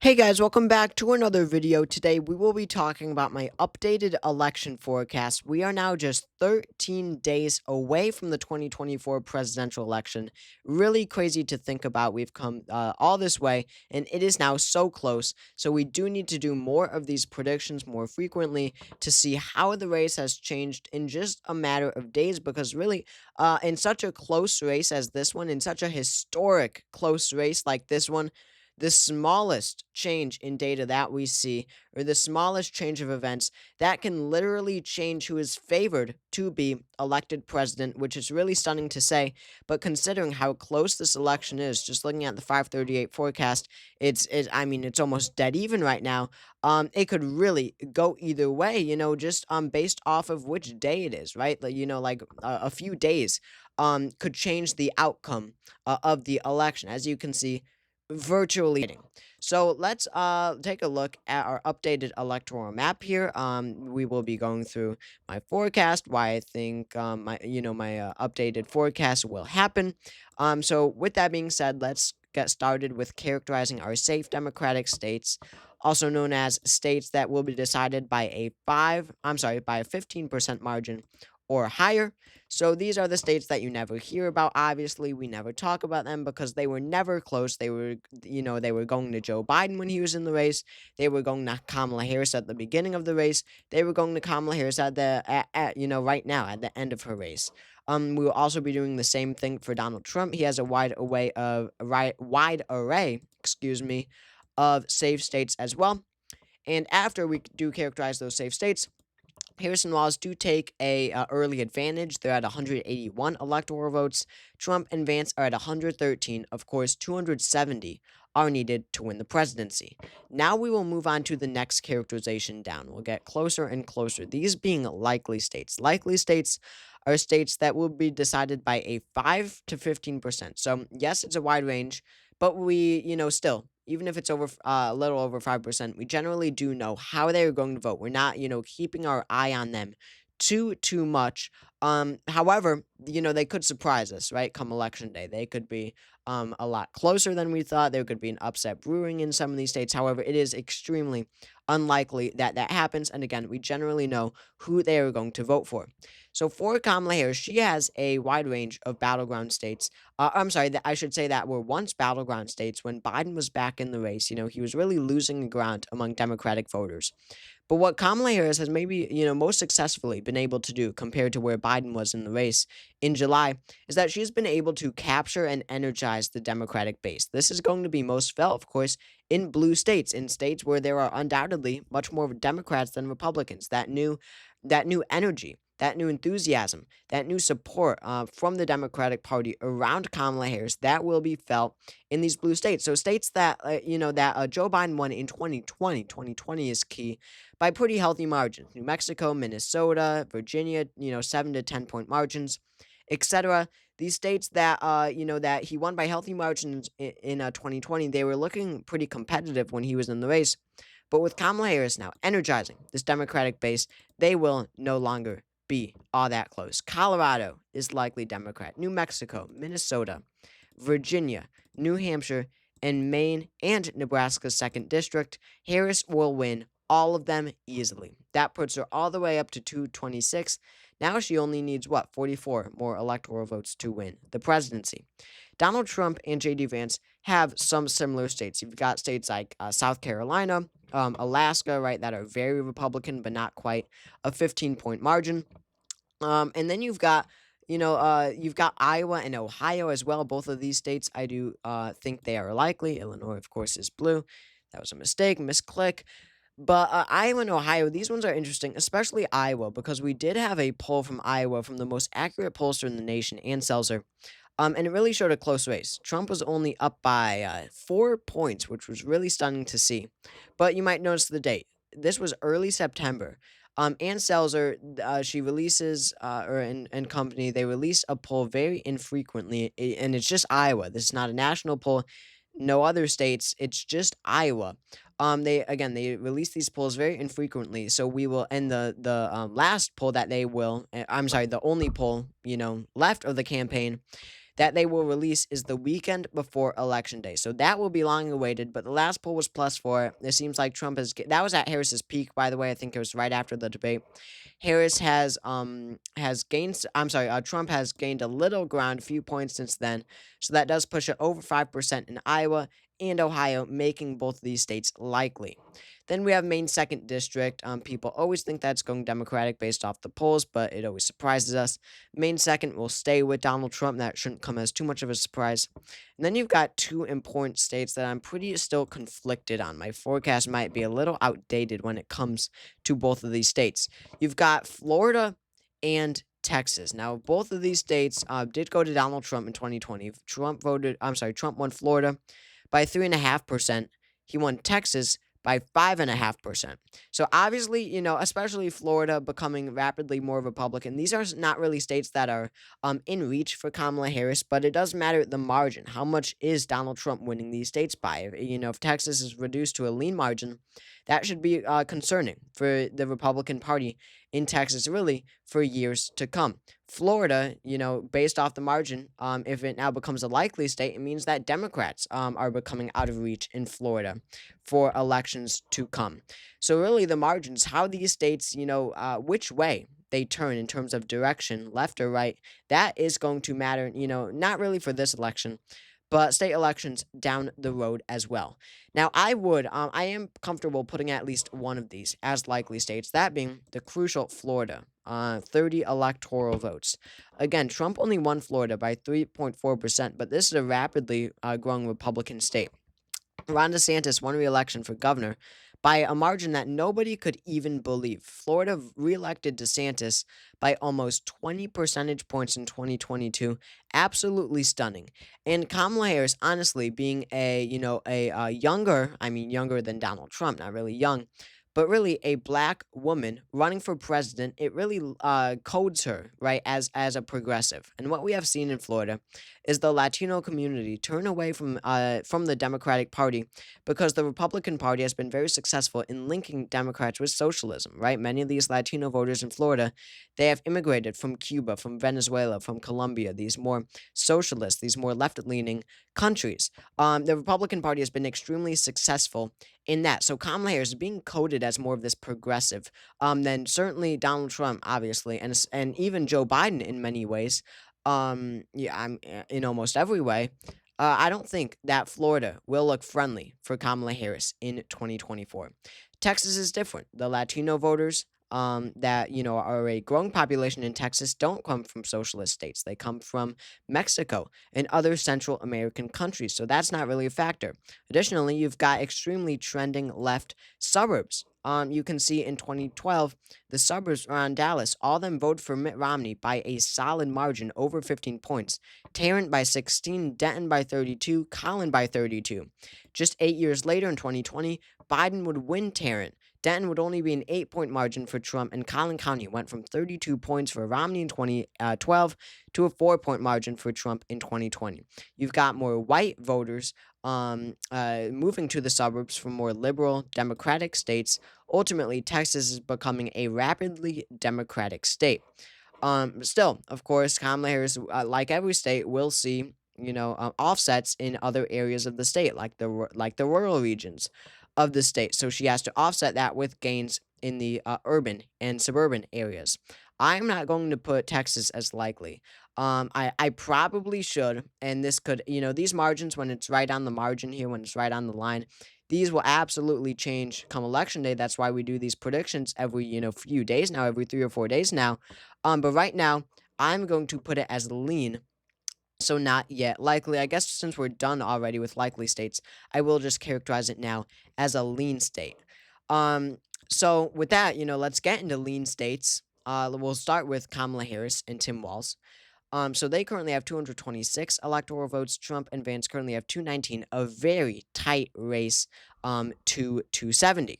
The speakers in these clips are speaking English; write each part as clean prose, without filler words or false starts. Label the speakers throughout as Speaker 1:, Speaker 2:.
Speaker 1: Hey guys, welcome back to another video. Today we will be talking about my updated election forecast. We are now just 13 days away from the 2024 presidential election. Really crazy to think about. We've come all this way and it is now so close. So we do need to do more of these predictions more frequently to see how the race has changed in just a matter of days because really in such a close race as this one, in such a historic close race like this one, the smallest change in data that we see, or the smallest change of events, that can literally change who is favored to be elected president, which is really stunning to say. But considering how close this election is, just looking at the 538 forecast, I mean, it's almost dead even right now. It could really go either way, just based off of which day it is, right? Like, like a few days could change the outcome of the election. As you can see, virtually hitting. So let's take a look at our updated electoral map here. We will be going through my forecast, why I think my updated forecast will happen. So with that being said, let's get started with characterizing our safe democratic states, also known as states that will be decided by by a 15% margin or higher. So these are the states that you never hear about. Obviously, we never talk about them because they were never close. They were going to Joe Biden when he was in the race. They were going to Kamala Harris at the beginning of the race. They were going to Kamala Harris right now at the end of her race. We will also be doing the same thing for Donald Trump. He has a wide array, excuse me, of safe states as well. And after we do characterize those safe states, Harrison laws do take a early advantage. They're at 181 electoral votes. Trump and Vance are at 113. Of course, 270 are needed to win the presidency. Now we will move on to the next characterization down. We'll get closer and closer. These being likely states. Likely states are states that will be decided by a 5 to 15%. So, yes, it's a wide range, but still, even if it's over a little over 5%, we generally do know how they're going to vote. We're not, keeping our eye on them too much. However, they could surprise us, right? Come election day, they could be a lot closer than we thought. There could be an upset brewing in some of these states. However, it is extremely unlikely that that happens. And again, we generally know who they are going to vote for. So for Kamala Harris, she has a wide range of battleground states. I'm sorry, I should say that were once battleground states when Biden was back in the race. He was really losing ground among Democratic voters. But what Kamala Harris has maybe, most successfully been able to do compared to where Biden was in the race in July is that she's been able to capture and energize the Democratic base. This is going to be most felt, of course, in blue states, in states where there are undoubtedly much more Democrats than Republicans. That new energy, that new enthusiasm, that new support from the Democratic Party around Kamala Harris, that will be felt in these blue states. So states that Joe Biden won in 2020. 2020 is key by pretty healthy margins. New Mexico, Minnesota, Virginia, 7 to 10 point margins, etc. These states that he won by healthy margins in 2020, they were looking pretty competitive when he was in the race. But with Kamala Harris now energizing this Democratic base, they will no longer be all that close. Colorado is likely Democrat. New Mexico, Minnesota, Virginia, New Hampshire, and Maine and Nebraska's 2nd district, Harris will win all of them easily. That puts her all the way up to 226. Now she only needs, 44 more electoral votes to win the presidency. Donald Trump and J.D. Vance have some similar states. You've got states like South Carolina, Alaska, right, that are very Republican, but not quite a 15-point margin. And then you've got Iowa and Ohio as well. Both of these states, I do think they are likely. Illinois, of course, is blue. That was a mistake, misclick. But Iowa and Ohio, these ones are interesting, especially Iowa, because we did have a poll from Iowa from the most accurate pollster in the nation, Ann Selzer. And it really showed a close race. Trump was only up by 4 points, which was really stunning to see. But you might notice the date. This was early September. Ann Selzer, she releases, and company, they release a poll very infrequently, and it's just Iowa. This is not a national poll. No other states. It's just Iowa. They release these polls very infrequently. So we will end the last poll that they will. I'm sorry, the only poll left of the campaign, that they will release is the weekend before Election Day. So that will be long awaited, but the last poll was +4. It seems like Trump that was at Harris's peak, by the way. I think it was right after the debate. Harris has gained Trump has gained a little ground, a few points since then. So that does push it over 5% in Iowa and Ohio, making both of these states likely. Then we have Maine 2nd District. People always think that's going Democratic based off the polls, but it always surprises us. Maine 2nd will stay with Donald Trump. That shouldn't come as too much of a surprise. And then you've got two important states that I'm pretty still conflicted on. My forecast might be a little outdated when it comes to both of these states. You've got Florida and Texas. Now, both of these states did go to Donald Trump in 2020. Trump won Florida by 3.5%. He won Texas by 5.5%. So obviously, especially Florida becoming rapidly more Republican. These are not really states that are in reach for Kamala Harris, but it does matter the margin. How much is Donald Trump winning these states by? If Texas is reduced to a lean margin, that should be concerning for the Republican Party in Texas, really, for years to come. Florida, based off the margin, if it now becomes a likely state, it means that Democrats are becoming out of reach in Florida for elections to come. So really, the margins, how these states, which way they turn in terms of direction, left or right, that is going to matter, not really for this election, but state elections down the road as well. Now, I am comfortable putting at least one of these as likely states, that being the crucial Florida, 30 electoral votes. Again, Trump only won Florida by 3.4%, but this is a rapidly growing Republican state. Ron DeSantis won re-election for governor by a margin that nobody could even believe. Florida re-elected DeSantis by almost 20 percentage points in 2022. Absolutely stunning. And Kamala Harris, honestly, being younger than Donald Trump, not really young, but really a black woman running for president, it really codes her, right, as a progressive. And what we have seen in Florida is the Latino community turn away from the Democratic Party because the Republican Party has been very successful in linking Democrats with socialism, right? Many of these Latino voters in Florida, they have immigrated from Cuba, from Venezuela, from Colombia, these more socialist, these more left-leaning countries. The Republican Party has been extremely successful in that. So Kamala Harris is being coded as more of this progressive than certainly Donald Trump, obviously, and even Joe Biden in many ways. In almost every way. I don't think that Florida will look friendly for Kamala Harris in 2024. Texas is different. The Latino voters that are a growing population in Texas don't come from socialist states. They come from Mexico and other Central American countries. So that's not really a factor. Additionally, you've got extremely trending left suburbs. You can see in 2012, the suburbs around Dallas, all of them voted for Mitt Romney by a solid margin, over 15 points. Tarrant by 16, Denton by 32, Collin by 32. Just 8 years later in 2020, Biden would win Tarrant. Denton would only be an 8-point margin for Trump, and Collin County went from 32 points for Romney in 2012 to a 4-point margin for Trump in 2020. You've got more white voters moving to the suburbs from more liberal Democratic states. Ultimately, Texas is becoming a rapidly Democratic state. Still, of course, Kamala Harris, like every state, will see offsets in other areas of the state, like the rural regions of the state. So she has to offset that with gains in the urban and suburban areas. I'm not going to put Texas as likely. I probably should, and this could, these margins, when it's right on the margin here, when it's right on the line, these will absolutely change come election day. That's why we do these predictions every, few days now, every 3 or 4 days now. But right now, I'm going to put it as lean. So not yet likely. I guess since we're done already with likely states, I will just characterize it now as a lean state. So with that, let's get into lean states. We'll start with Kamala Harris and Tim Walz. So they currently have 226 electoral votes. Trump and Vance currently have 219, a very tight race to 270.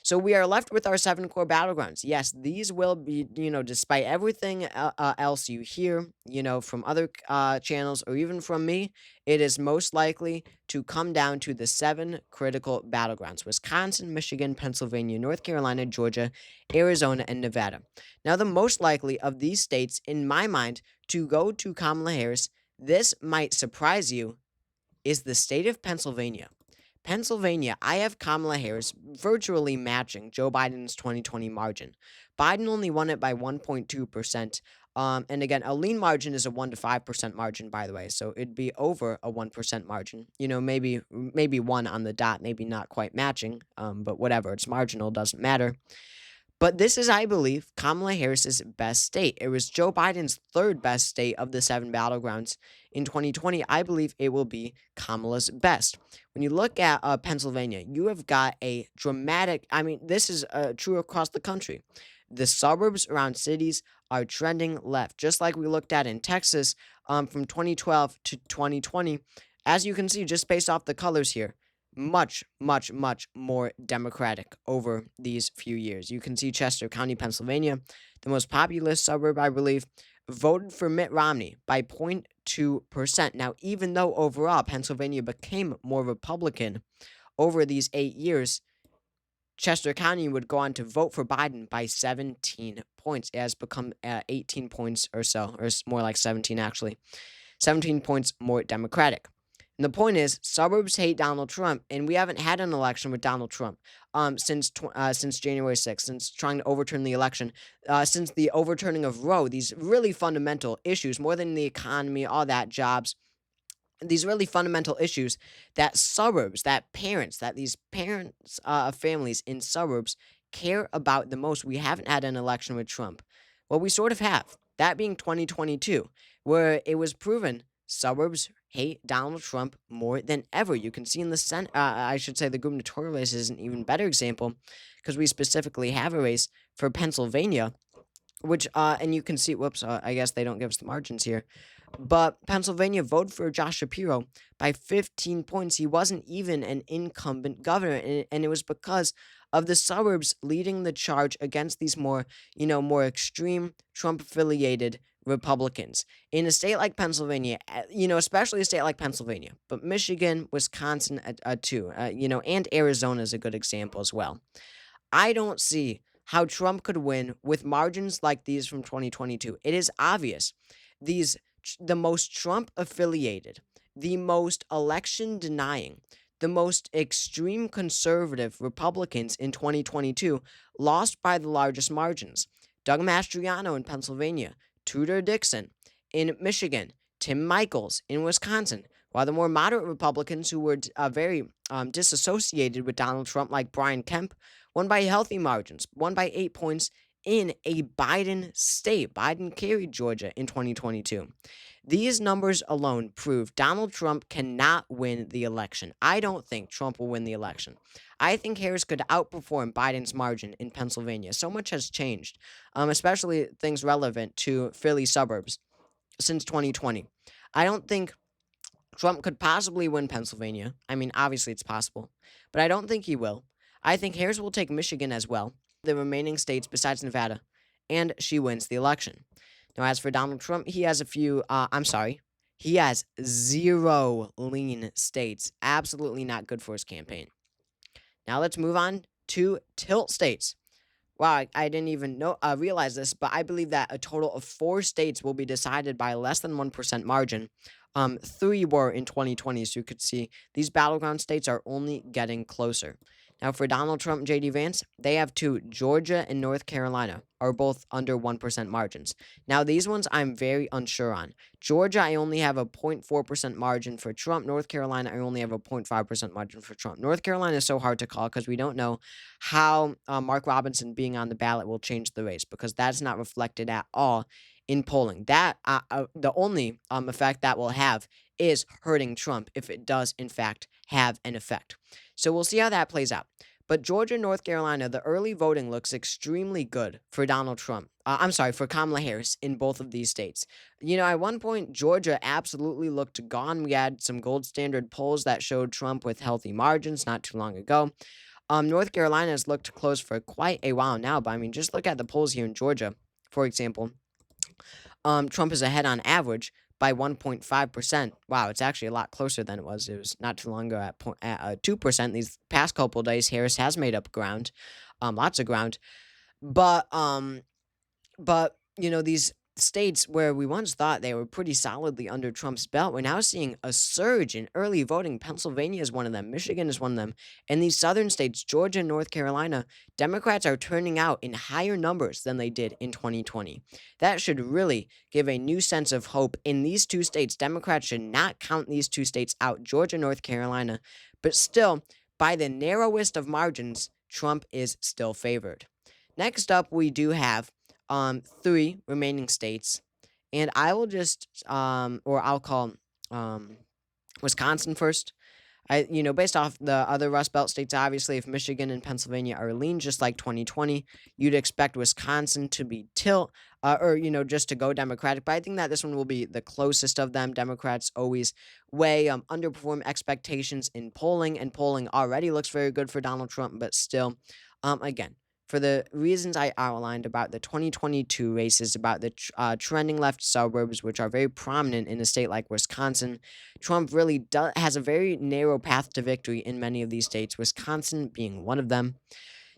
Speaker 1: So we are left with our 7 core battlegrounds. Yes, these will be, despite everything else you hear, from other channels or even from me, it is most likely to come down to the 7 critical battlegrounds: Wisconsin, Michigan, Pennsylvania, North Carolina, Georgia, Arizona, and Nevada. Now, the most likely of these states, in my mind, to go to Kamala Harris This might surprise you, is the state of Pennsylvania. Pennsylvania, I have Kamala Harris virtually matching Joe Biden's 2020 margin. Biden only won it by 1.2%. And again, a lean margin is a 1 to 5% margin, by the way. So it'd be over a 1% margin. Maybe one on the dot, maybe not quite matching. But whatever, it's marginal, doesn't matter. But this is, I believe, Kamala Harris's best state. It was Joe Biden's third best state of the 7 battlegrounds. In 2020, I believe it will be Kamala's best. When you look at Pennsylvania, you have got a dramatic, this is true across the country. The suburbs around cities are trending left, just like we looked at in Texas from 2012 to 2020. As you can see, just based off the colors here, much, much, much more Democratic over these few years. You can see Chester County, Pennsylvania, the most populous suburb, I believe, voted for Mitt Romney by 0.2%. Now, even though overall Pennsylvania became more Republican over these 8 years, Chester County would go on to vote for Biden by 17 points. It has become 18 points or so, or it's more like 17 actually. 17 points more Democratic. And the point is, suburbs hate Donald Trump, and we haven't had an election with Donald Trump since January 6th, since trying to overturn the election, since the overturning of Roe, these really fundamental issues, more than the economy, all that, jobs, these really fundamental issues that these parents of families in suburbs care about the most. We haven't had an election with Trump. Well, we sort of have. That being 2022, where it was proven suburbs hate Donald Trump more than ever. You can see in the Senate, I should say the gubernatorial race is an even better example because we specifically have a race for Pennsylvania, which, and you can see, I guess they don't give us the margins here. But Pennsylvania voted for Josh Shapiro by 15 points. He wasn't even an incumbent governor, and it was because of the suburbs leading the charge against these more extreme Trump-affiliated Republicans. In a state like Pennsylvania, especially a state like Pennsylvania, but Michigan, Wisconsin, too, and Arizona is a good example as well. I don't see how Trump could win with margins like these from 2022. It is obvious. The most Trump affiliated, the most election denying, the most extreme conservative Republicans in 2022 lost by the largest margins. Doug Mastriano in Pennsylvania, Tudor Dixon in Michigan, Tim Michels in Wisconsin, while the more moderate Republicans who were very disassociated with Donald Trump, like Brian Kemp, won by healthy margins, won by 8 points in a Biden state. Biden carried Georgia in 2022. These numbers alone prove Donald Trump cannot win the election. I don't think Trump will win the election. I think Harris could outperform Biden's margin in Pennsylvania. So much has changed, especially things relevant to Philly suburbs since 2020. I don't think Trump could possibly win Pennsylvania. Obviously it's possible, but I don't think he will. I think Harris will take Michigan as well, the remaining states besides Nevada, and she wins the election. Now, as for Donald Trump, he has he has 0 lean states. Absolutely not good for his campaign. Now, let's move on to tilt states. Wow, I didn't even realize this, but I believe that a total of 4 states will be decided by less than 1% margin. 3 were in 2020, so you could see these battleground states are only getting closer. Now, for Donald Trump and J.D. Vance, they have 2. Georgia and North Carolina are both under 1% margins. Now, these ones I'm very unsure on. Georgia, I only have a 0.4% margin for Trump. North Carolina, I only have a 0.5% margin for Trump. North Carolina is so hard to call because we don't know how Mark Robinson being on the ballot will change the race, because that's not reflected at all in polling. That the only effect that will have is hurting Trump if it does, in fact, have an effect. So we'll see how that plays out. But Georgia and North Carolina, the early voting looks extremely good for Donald Trump. For Kamala Harris in both of these states. At one point, Georgia absolutely looked gone. We had some gold standard polls that showed Trump with healthy margins not too long ago. North Carolina has looked close for quite a while now, but just look at the polls here in Georgia, for example. Trump is ahead on average by 1.5%. Wow, it's actually a lot closer than it was. It was not too long ago at 2%. These past couple days, Harris has made up ground, lots of ground. But these states where we once thought they were pretty solidly under Trump's belt, we're now seeing a surge in early voting. Pennsylvania is one of them, Michigan is one of them. And these southern states, Georgia and North Carolina, Democrats are turning out in higher numbers than they did in 2020. That should really give a new sense of hope in these two states. Democrats should not count these two states out, Georgia, North Carolina. But still, by the narrowest of margins, Trump is still favored. Next up, we do have three remaining states, and I will just or I'll call um Wisconsin first. Based off the other Rust Belt states, obviously, if Michigan and Pennsylvania are lean, just like 2020, you'd expect Wisconsin to be tilt, or just to go Democratic. But I think that this one will be the closest of them. Democrats always way underperform expectations in polling, and polling already looks very good for Donald Trump. But still, again, for the reasons I outlined about the 2022 races, about the trending left suburbs, which are very prominent in a state like Wisconsin, Trump really has a very narrow path to victory in many of these states, Wisconsin being one of them.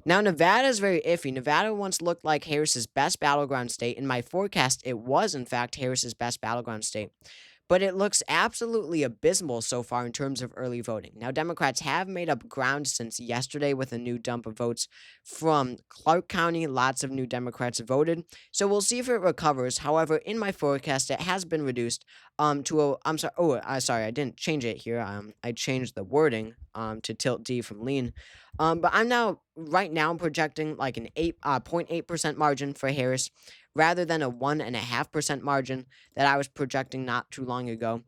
Speaker 1: Now, Nevada is very iffy. Nevada once looked like Harris's best battleground state. In my forecast, it was, in fact, Harris's best battleground state. But it looks absolutely abysmal so far in terms of early voting. Now, Democrats have made up ground since yesterday with a new dump of votes from Clark County. Lots of new Democrats voted. So we'll see if it recovers. However, in my forecast, it has been reduced to a, I'm sorry, sorry, I didn't change it here. I changed the wording to tilt D from lean. But right now, I'm projecting like an 0.8% margin for Harris rather than a 1.5% margin that I was projecting not too long ago,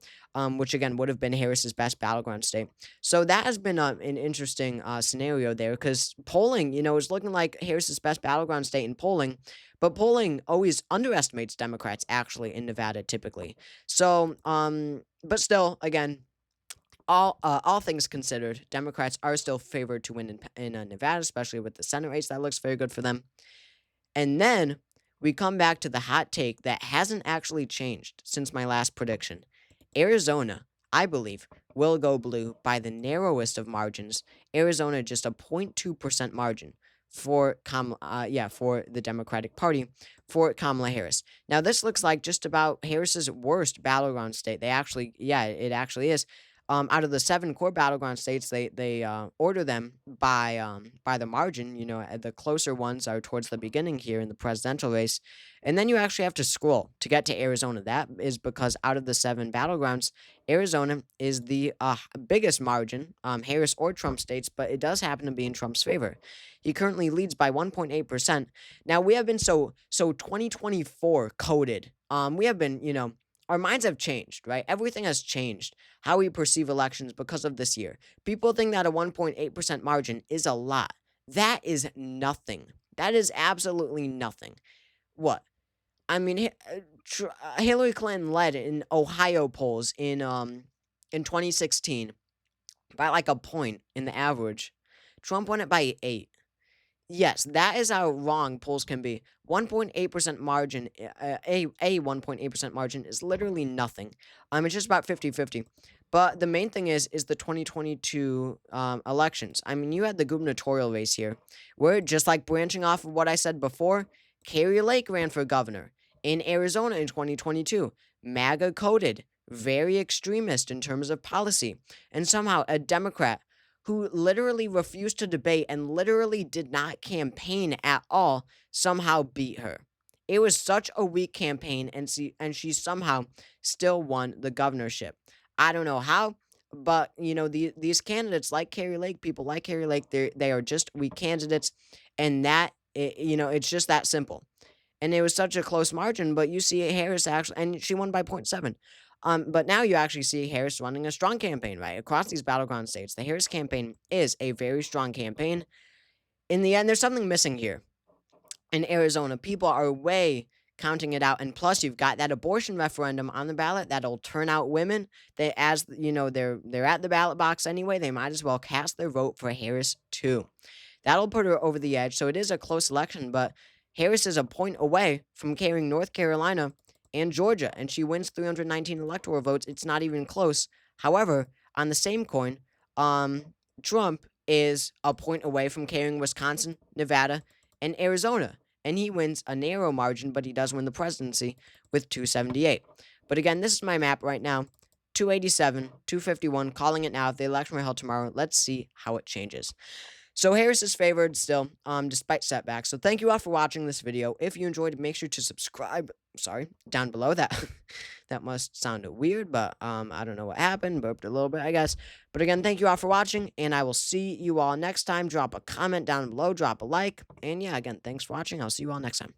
Speaker 1: which again would have been Harris's best battleground state. So that has been an interesting scenario there because polling, is looking like Harris's best battleground state in polling, but polling always underestimates Democrats actually in Nevada typically. So, but still, again, all things considered, Democrats are still favored to win in Nevada, especially with the Senate race. That looks very good for them. And then we come back to the hot take that hasn't actually changed since my last prediction. Arizona, I believe, will go blue by the narrowest of margins. Arizona just a 0.2% margin for for the Democratic Party for Kamala Harris. Now this looks like just about Harris's worst battleground state. It actually is. Out of the 7 core battleground states, they order them by the margin. The closer ones are towards the beginning here in the presidential race, and then you actually have to scroll to get to Arizona. That is because out of the 7 battlegrounds, Arizona is the biggest margin, Harris or Trump states, but it does happen to be in Trump's favor. He currently leads by 1.8%. Now we have been so 2024 coded. We have been. Our minds have changed, right? Everything has changed how we perceive elections because of this year. People think that a 1.8% margin is a lot. That is nothing. That is absolutely nothing. What? I mean, Hillary Clinton led in Ohio polls in 2016 by like a point in the average. Trump won it by 8. Yes, that is how wrong polls can be. 1.8% margin, a 1.8% margin is literally nothing. It's just about 50-50. But the main thing is the 2022 elections. I mean, you had the gubernatorial race here, where just like branching off of what I said before, Kari Lake ran for governor in Arizona in 2022. MAGA coded, very extremist in terms of policy, and somehow a Democrat who literally refused to debate and literally did not campaign at all, somehow beat her. It was such a weak campaign, and she somehow still won the governorship. I don't know how, but these candidates like Kari Lake, people like Kari Lake, they are just weak candidates, and it's just that simple. And it was such a close margin, but you see Harris actually, and she won by 0.7. But now you actually see Harris running a strong campaign, right? Across these battleground states, the Harris campaign is a very strong campaign. In the end, there's something missing here. In Arizona, people are way counting it out, and plus you've got that abortion referendum on the ballot that'll turn out women. They're at the ballot box anyway. They might as well cast their vote for Harris too. That'll put her over the edge. So it is a close election, but Harris is a point away from carrying North Carolina and Georgia, and she wins 319 electoral votes. It's not even close. However, on the same coin, Trump is a point away from carrying Wisconsin, Nevada, and Arizona. and he wins a narrow margin, but he does win the presidency with 278. But again, this is my map right now. 287, 251, calling it now. If the election were held tomorrow, let's see how it changes. So Harris is favored still, despite setbacks. So thank you all for watching this video. If you enjoyed, make sure to subscribe. Sorry, down below that. That must sound weird, but I don't know what happened. Burped a little bit, I guess. But again, thank you all for watching, and I will see you all next time. Drop a comment down below, drop a like, and yeah, again, thanks for watching. I'll see you all next time.